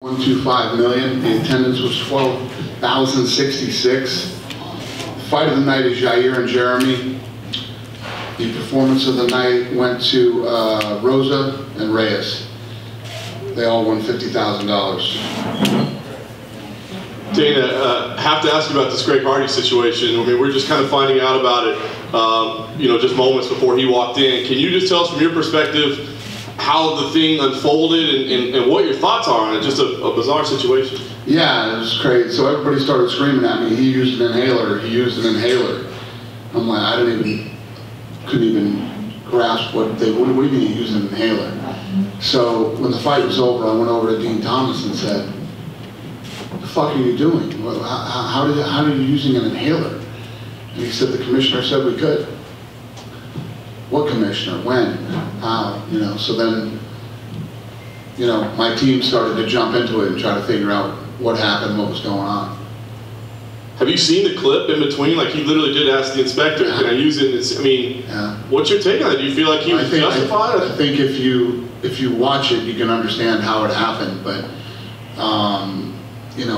125 million. The attendance was 12,066. Fight of the night is Jair and Jeremy. The performance of the night went to Rosa and Reyes. They all won $50,000. Dana, have to ask you about this Greg Hardy situation. I mean, we're just kind of finding out about it, just moments before he walked in. Can you just tell us from your perspective how the thing unfolded and what your thoughts are on it? Just a bizarre situation. Yeah, it was crazy. So everybody started screaming at me, he used an inhaler, he used an inhaler. I'm like, couldn't even grasp what do you mean he used an inhaler? So when the fight was over, I went over to Dean Thomas and said, what the fuck are you doing? How are you using an inhaler? And he said, the commissioner said we could. What commissioner? When? How? So then, my team started to jump into it and try to figure out what happened, what was going on. Have you seen the clip in between? Like, he literally did ask the inspector, can I use it? What's your take on it? Do you feel like he was justified? I think if you watch it, you can understand how it happened, but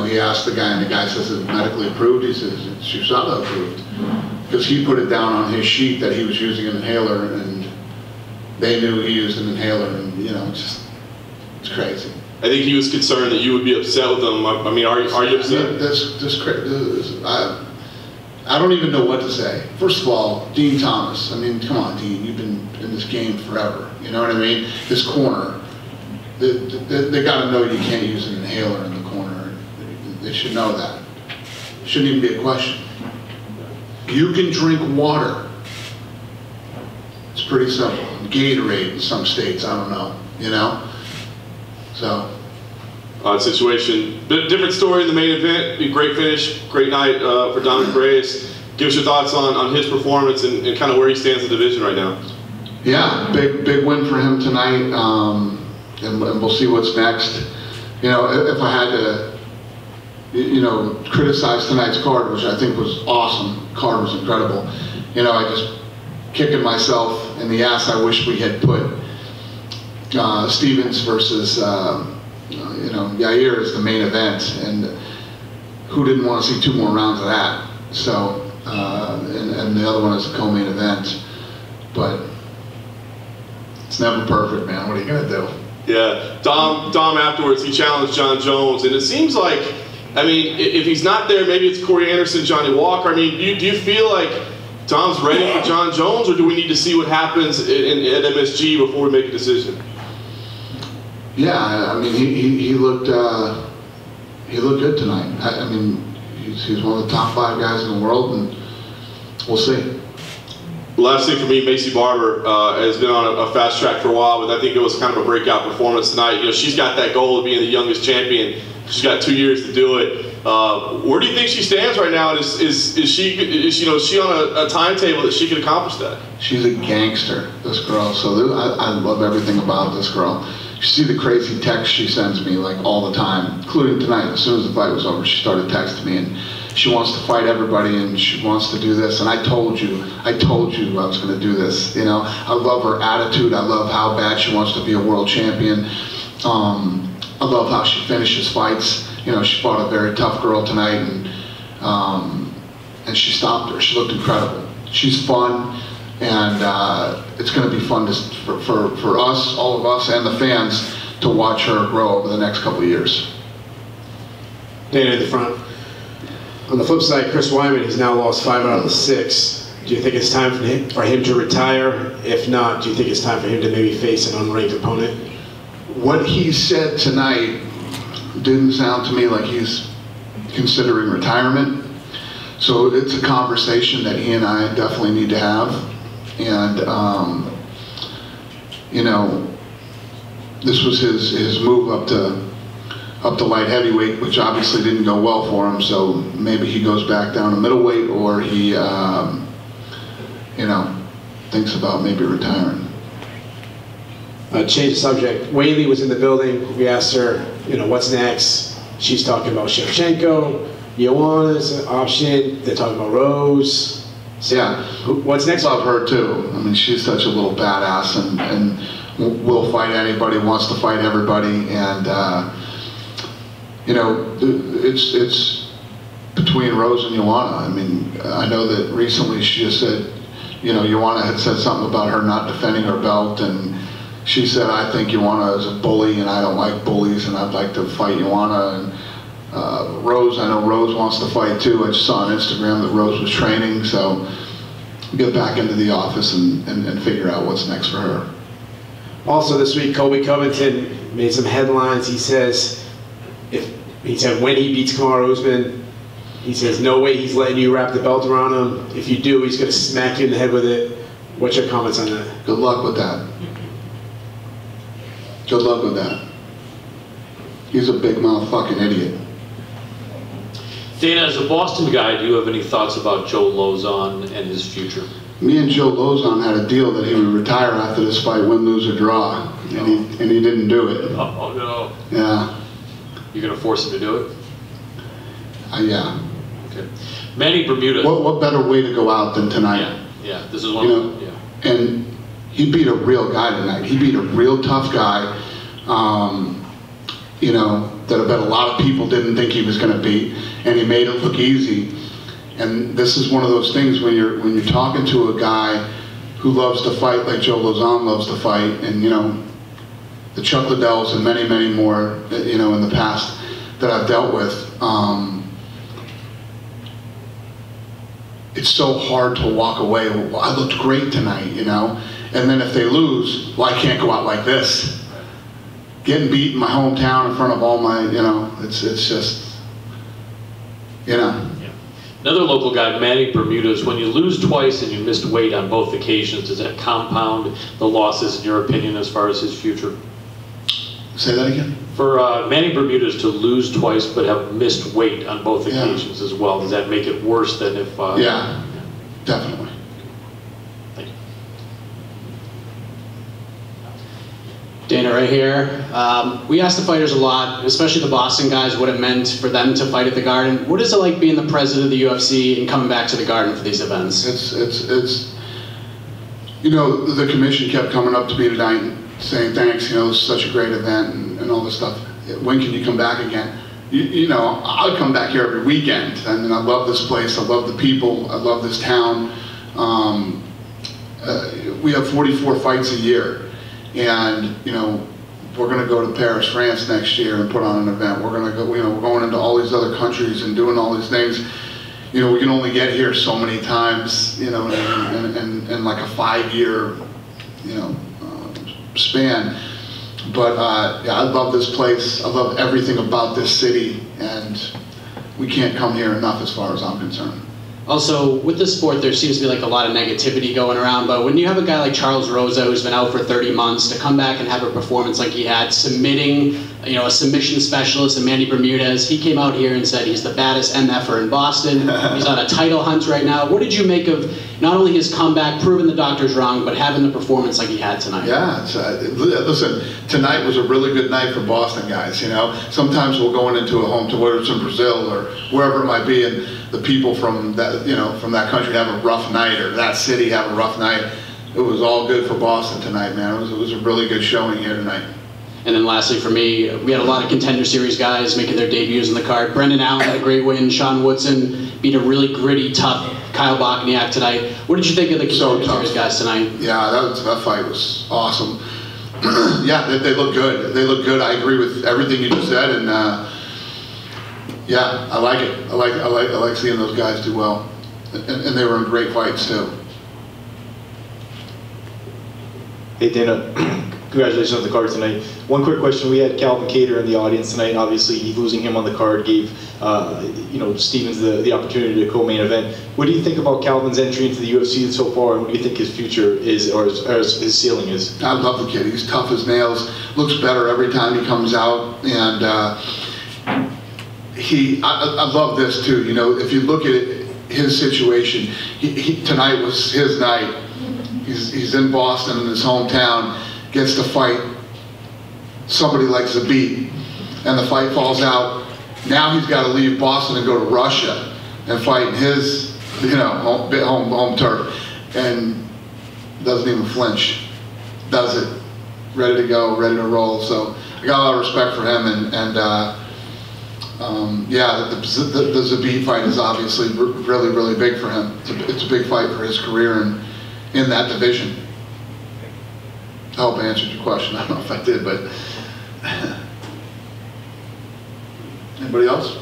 he asked the guy, and the guy says, is it medically approved? He says, it's USADA approved. Because he put it down on his sheet that he was using an inhaler, and they knew he used an inhaler, and it's crazy. I think he was concerned that you would be upset with him. I mean, are you upset? I don't even know what to say. First of all, Dean Thomas, come on, Dean, you've been in this game forever. You know what I mean? This corner, they got to know you can't use an inhaler in the corner. They should know that. It shouldn't even be a question. You can drink water. It's pretty simple. Gatorade in some states, I don't know, So. Odd situation. Different story in the main event. Great finish, great night for Dominick Reyes. Give us your thoughts on his performance and kind of where he stands in the division right now. Yeah, big win for him tonight, and we'll see what's next. If I had to, criticize tonight's card, which I think was awesome. Card was incredible. I just kicking myself in the ass. I wish we had put Stevens versus Jair as the main event, and who didn't want to see 2 more rounds of that? So, and the other one is a co-main event, but it's never perfect, man. What are you gonna do? Yeah, Dom afterwards, he challenged Jon Jones, and it seems like, if he's not there, maybe it's Corey Anderson, Johnny Walker. Do you feel like Dom's ready for Jon Jones, or do we need to see what happens at MSG before we make a decision? Yeah, he looked good tonight. He's one of the top 5 guys in the world, and we'll see. Last thing for me, Macy Barber has been on a fast track for a while, but I think it was kind of a breakout performance tonight. She's got that goal of being the youngest champion. She's got 2 years to do it. Where do you think she stands right now? Is she on a timetable that she can accomplish that? She's a gangster, this girl. So I love everything about this girl. You see the crazy texts she sends me all the time, including tonight. As soon as the fight was over, she started texting me, and she wants to fight everybody, and she wants to do this. And I told you I was going to do this. I love her attitude. I love how bad she wants to be a world champion. I love how she finishes fights. She fought a very tough girl tonight, and she stopped her. She looked incredible. She's fun, and it's going to be fun for us, all of us, and the fans to watch her grow over the next couple of years. Dana in the front. On the flip side, Chris Weidman has now lost 5 out of the 6. Do you think it's time for him to retire? If not, do you think it's time for him to maybe face an unranked opponent? What he said tonight didn't sound to me like he's considering retirement. So it's a conversation that he and I definitely need to have. And, this was his move up to light heavyweight, which obviously didn't go well for him. So maybe he goes back down to middleweight, or he, thinks about maybe retiring. Change the subject. Whaley was in the building. We asked her, what's next? She's talking about Shevchenko. Joanna's an option. They're talking about Rose. So, yeah. What's next? Love her too. She's such a little badass, and will fight anybody, wants to fight everybody, and you know, it's between Rose and Joanna. I mean, I know that recently she just said, you know, Joanna had said something about her not defending her belt, and she said, I think Joanna is a bully, and I don't like bullies, and I'd like to fight Joanna. And Rose, I know Rose wants to fight too. I just saw on Instagram that Rose was training, so get back into the office and figure out what's next for her. Also this week, Colby Covington made some headlines. He says, when he beats Kamaru Usman, he says, no way he's letting you wrap the belt around him. If you do, he's going to smack you in the head with it. What's your comments on that? Good luck with that. Good luck with that. He's a big mouth fucking idiot. Dana, as a Boston guy, do you have any thoughts about Joe Lozon and his future? Me and Joe Lozon had a deal that he would retire after this fight, win, lose, or draw, and he didn't do it. Oh no. Yeah. You're going to force him to do it? Yeah. Okay. Manny Bermudez. What better way to go out than tonight? Yeah. This is one. You know, yeah. And he beat a real guy tonight. He beat a real tough guy. You know, that I bet a lot of people didn't think he was going to beat, and he made it look easy. And this is one of those things when you're talking to a guy who loves to fight like Joe Lozon loves to fight, and you know, the Chuck Liddells and many, many more, you know, in the past that I've dealt with. It's so hard to walk away. Well, I looked great tonight, you know, and then if they lose, well, I can't go out like this. Getting beat in my hometown in front of all my, you know, it's just, you know. Yeah. Another local guy, Manny Bermudez, when you lose twice and you missed weight on both occasions, does that compound the losses in your opinion as far as his future? Say that again? For Manny Bermudez to lose twice but have missed weight on both occasions as well, does that make it worse than if... yeah, definitely. Thank you. Dana, right here. We asked the fighters a lot, especially the Boston guys, what it meant for them to fight at the Garden. What is it like being the president of the UFC and coming back to the Garden for these events? It's you know, the commission kept coming up to me tonight saying thanks, you know, this is such a great event and all this stuff. When can you come back again? You know, I'll come back here every weekend. I mean, I love this place, I love the people, I love this town. We have 44 fights a year. And, you know, we're going to go to Paris, France next year and put on an event. We're going to go, you know, we're going into all these other countries and doing all these things. You know, we can only get here so many times, you know, in like a 5-year, you know, span. But yeah, I love this place. I love everything about this city, and we can't come here enough as far as I'm concerned. Also, with this sport, there seems to be like a lot of negativity going around, but when you have a guy like Charles Rosa, who's been out for 30 months, to come back and have a performance like he had, submitting, you know, a submission specialist, and Manny Bermudez, he came out here and said he's the baddest MFer in Boston. He's on a title hunt right now. What did you make of not only his comeback, proving the doctors wrong, but having the performance like he had tonight? Yeah, it's, listen, tonight was a really good night for Boston guys, you know. Sometimes we'll go into a home to whether it's in Brazil or wherever it might be, and the people from that, you know, from that country have a rough night, or that city have a rough night. It was all good for Boston tonight, man. It was a really good showing here tonight. And then lastly for me, we had a lot of Contender Series guys making their debuts in the card. Brendan Allen had a great win. Sean Woodson beat a really gritty, tough Kyle Bochniak tonight. What did you think of the Contender Series guys tonight? Yeah, that fight was awesome. Yeah, they look good. They look good. I agree with everything you just said, and yeah, I like it. I like seeing those guys do well, and they were in great fights too. Hey Dana, congratulations on the card tonight. One quick question: we had Calvin Kattar in the audience tonight. Obviously, losing him on the card gave you know, Stevens the opportunity to co-main event. What do you think about Calvin's entry into the UFC so far, and what do you think his future is, or his ceiling is? I love the kid. He's tough as nails. Looks better every time he comes out, and I love this too. You know, if you look at it, his situation, tonight was his night. He's in Boston, in his hometown, gets to fight somebody like Zabit, and the fight falls out. Now he's got to leave Boston and go to Russia and fight in his, you know, home turf, and doesn't even flinch. Does it, ready to go, ready to roll. So I got a lot of respect for him, and Yeah, the Zabit fight is obviously really, really big for him. It's a big fight for his career in that division. I hope I answered your question. I don't know if I did, but anybody else?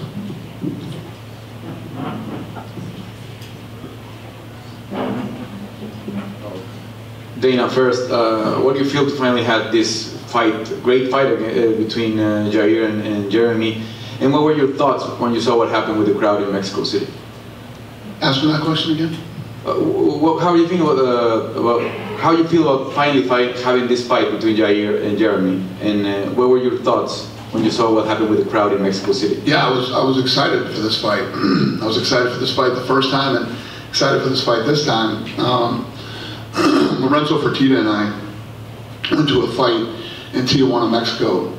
Dana, first, what do you feel to finally have this fight, great fight between Jair and Jeremy? And what were your thoughts when you saw what happened with the crowd in Mexico City? Ask me that question again. How do you think about how you feel about finally having this fight between Jair and Jeremy? And what were your thoughts when you saw what happened with the crowd in Mexico City? Yeah, I was excited for this fight. I was excited for this fight the first time and excited for this fight this time. Lorenzo Fertitta and I went to a fight in Tijuana, Mexico,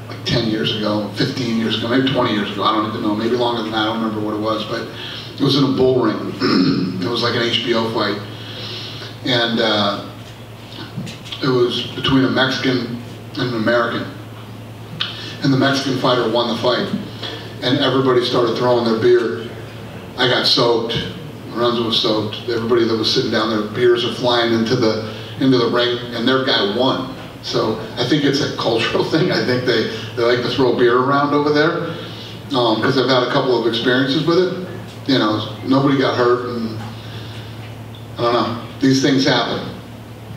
like 10 years ago, 15 years ago, maybe 20 years ago, I don't even know, maybe longer than that, I don't remember what it was, but it was in a bull ring. It was like an HBO fight. And it was between a Mexican and an American. And the Mexican fighter won the fight. And everybody started throwing their beer. I got soaked. Lorenzo was soaked. Everybody that was sitting down there, beers are flying into the ring, and their guy won. So I think it's a cultural thing. I think they like to throw beer around over there because I've had a couple of experiences with it. You know, nobody got hurt, and I don't know. These things happen.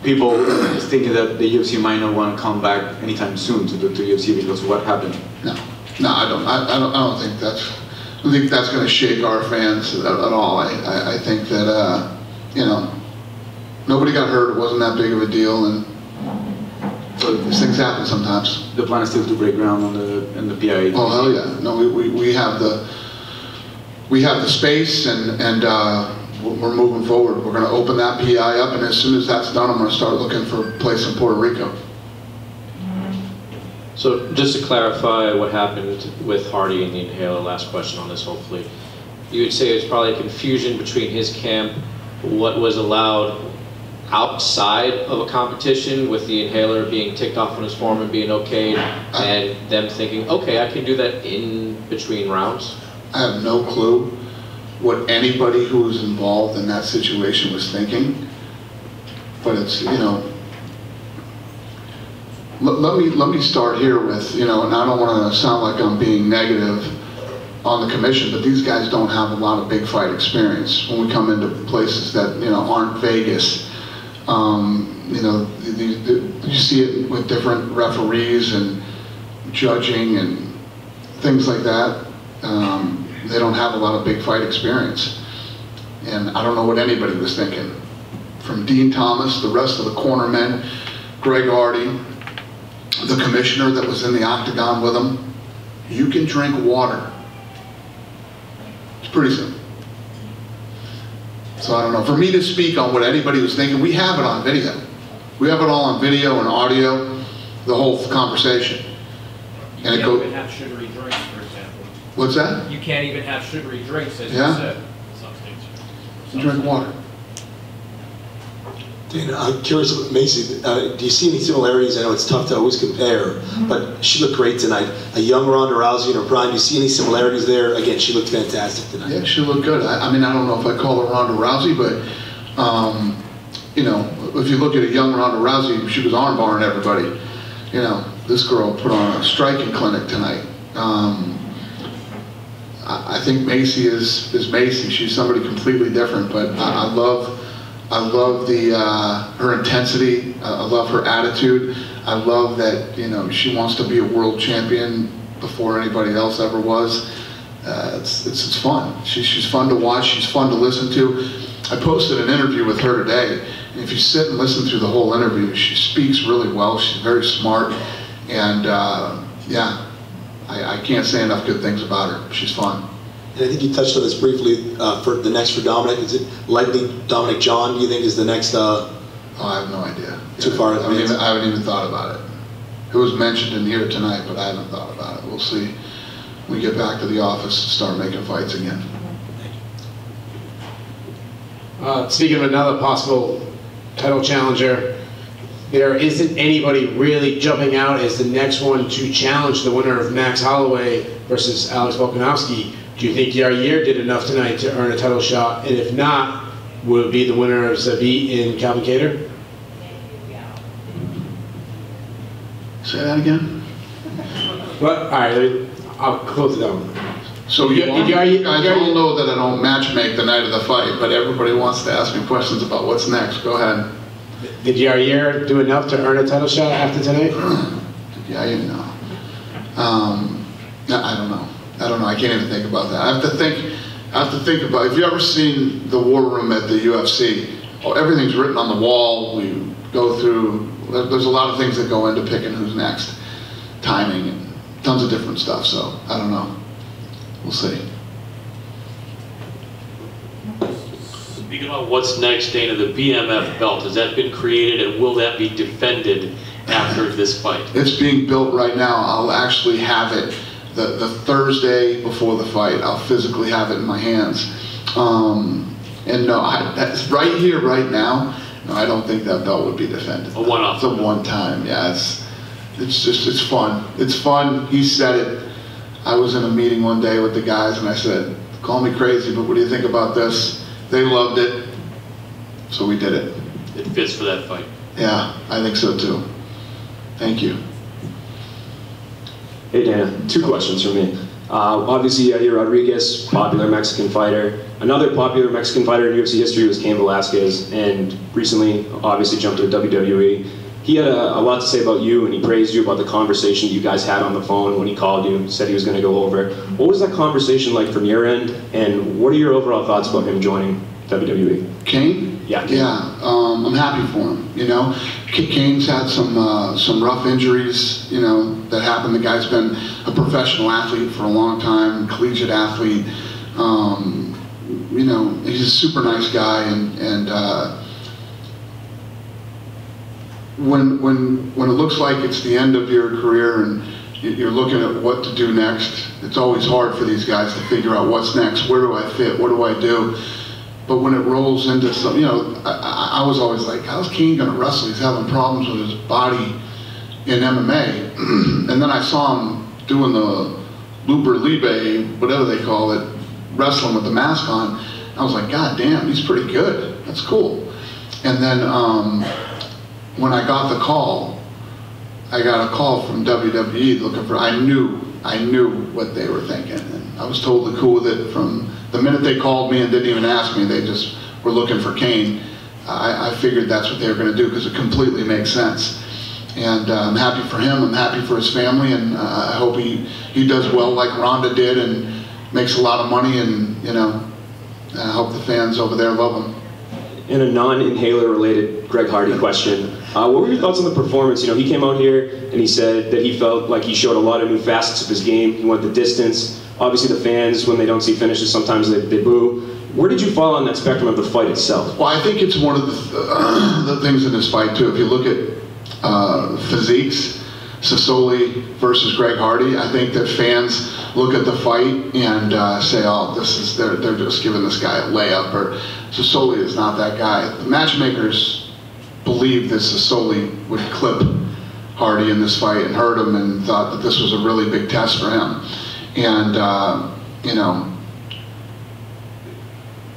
People thinking that the UFC might not want to come back anytime soon to UFC because of what happened. No, I don't think that's. I think that's going to shake our fans at all. I think that you know, nobody got hurt. It wasn't that big of a deal, and so these things happen sometimes. The plan is still to break ground on the PI. Oh hell yeah! No, we have the space, and we're moving forward. We're going to open that PI up, and as soon as that's done, I'm going to start looking for a place in Puerto Rico. So just to clarify what happened with Hardy and the inhaler, last question on this hopefully. You would say it's probably a confusion between his camp, what was allowed outside of a competition with the inhaler being ticked off on his form and being okayed, and them thinking, okay, I can do that in between rounds? I have no clue what anybody who was involved in that situation was thinking, but it's, you know, let me start here with, you know, and I don't want to sound like I'm being negative on the commission, but these guys don't have a lot of big fight experience when we come into places that, you know, aren't Vegas. You know, you see it with different referees and judging and things like that. They don't have a lot of big fight experience. And I don't know what anybody was thinking. From Dean Thomas, the rest of the cornermen, Greg Hardy, the commissioner that was in the octagon with him, you can drink water. It's pretty simple. So I don't know. For me to speak on what anybody was thinking, we have it on video. We have it all on video and audio, the whole conversation. And You can't even have sugary drinks, for example. What's that? You can't even have sugary drinks, as Yeah? you said. in some states. You drink water. Dana, I'm curious about Macy. Do you see any similarities? I know it's tough to always compare, but she looked great tonight. A young Ronda Rousey in her prime. Do you see any similarities there? Again, she looked fantastic tonight. Yeah, she looked good. I mean, I don't know if I call her Ronda Rousey, but you know, if you look at a young Ronda Rousey, she was armbarring everybody. You know, this girl put on a striking clinic tonight. I think Macy is Macy. She's somebody completely different, but I love her intensity. I love her attitude. I love that, you know, she wants to be a world champion before anybody else ever was. It's fun. She's fun to watch. She's fun to listen to. I posted an interview with her today, and if you sit and listen through the whole interview, she speaks really well. She's very smart, and yeah, I can't say enough good things about her. She's fun. And I think you touched on this briefly for the next for Dominic. Is it likely Dominic John, do you think, is the next? Oh, I have no idea. Too far I haven't even thought about it. It was mentioned in here tonight, but I haven't thought about it. We'll see when we get back to the office and start making fights again. Speaking of another possible title challenger, there isn't anybody really jumping out as the next one to challenge the winner of Max Holloway versus Alex Volkanovski. Do you think Yair did enough tonight to earn a title shot? And if not, will it be the winner of Zabit and Calvin Kattar? Say that again? What? All right, I'll close it down. So you guys all know that I don't match make the night of the fight, but everybody wants to ask me questions about what's next. Go ahead. Did Yair do enough to earn a title shot after tonight? Yeah, you know. I don't know. I can't even think about that. I have to think about. If you ever seen the war room at the UFC, everything's written on the wall. We go through. There's a lot of things that go into picking who's next, timing, and tons of different stuff. So I don't know. We'll see. Speaking about what's next, Dana, the BMF belt, has that been created and will that be defended after this fight? It's being built right now. I'll actually have it the Thursday before the fight. I'll physically have it in my hands. And no, that's right here, right now. No, I don't think that belt would be defended. A one-off. It's a one-time. Yeah, it's fun. It's fun. He said it. I was in a meeting one day with the guys, and I said, "Call me crazy, but what do you think about this?" They loved it, so we did it. It fits for that fight. Yeah, I think so too. Thank you. Hey Dana, 2 questions from me. Obviously, Yair Rodriguez, popular Mexican fighter. Another popular Mexican fighter in UFC history was Cain Velasquez, and recently, obviously, jumped to WWE. He had a lot to say about you, and he praised you about the conversation you guys had on the phone when he called you, said he was going to go over. What was that conversation like from your end, and what are your overall thoughts about him joining WWE? Cain? Yeah, Cain. Yeah, I'm happy for him. You know, Cain's had some rough injuries, you know, that happened. The guy's been a professional athlete for a long time, collegiate athlete. You know, he's a super nice guy, and when it looks like it's the end of your career and you're looking at what to do next, it's always hard for these guys to figure out what's next. Where do I fit? What do I do? But when it rolls into some, you know, I was always like, how's Cain going to wrestle? He's having problems with his body in MMA. And then I saw him doing the Luber Libe, whatever they call it, wrestling with the mask on. I was like, God damn, he's pretty good. That's cool. And then when I got the call, I got a call from WWE looking for, I knew what they were thinking. And I was totally cool with it from the minute they called me and didn't even ask me. They just were looking for Cain. I figured that's what they were going to do because it completely makes sense. And I'm happy for him, I'm happy for his family, and I hope he does well like Ronda did and makes a lot of money, and you know, I hope the fans over there love him. In a non-inhaler related Greg Hardy question, what were your thoughts on the performance? You know, he came out here and he said that he felt like he showed a lot of new facets of his game. He went the distance. Obviously the fans, when they don't see finishes, sometimes they boo. Where did you fall on that spectrum of the fight itself? Well, I think it's one of the things in this fight too. If you look at physiques, Sassoli versus Greg Hardy, I think that fans look at the fight and say, oh, they're just giving this guy a layup, or Sassoli is not that guy. The matchmakers believed that Sassoli would clip Hardy in this fight and hurt him, and thought that this was a really big test for him. And you know,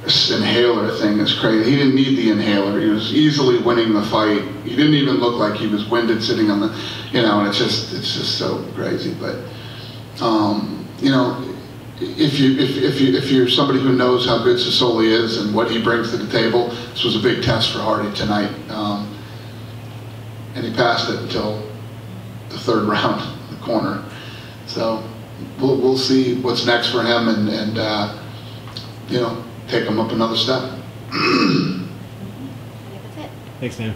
this inhaler thing is crazy. He didn't need the inhaler. He was easily winning the fight. He didn't even look like he was winded sitting on the, you know, and it's just so crazy. But you know, if you're somebody who knows how good Sassoli is and what he brings to the table, this was a big test for Hardy tonight. And he passed it until the 3rd round, the corner. So we'll see what's next for him, and you know, take him up another step. Thanks, Dan.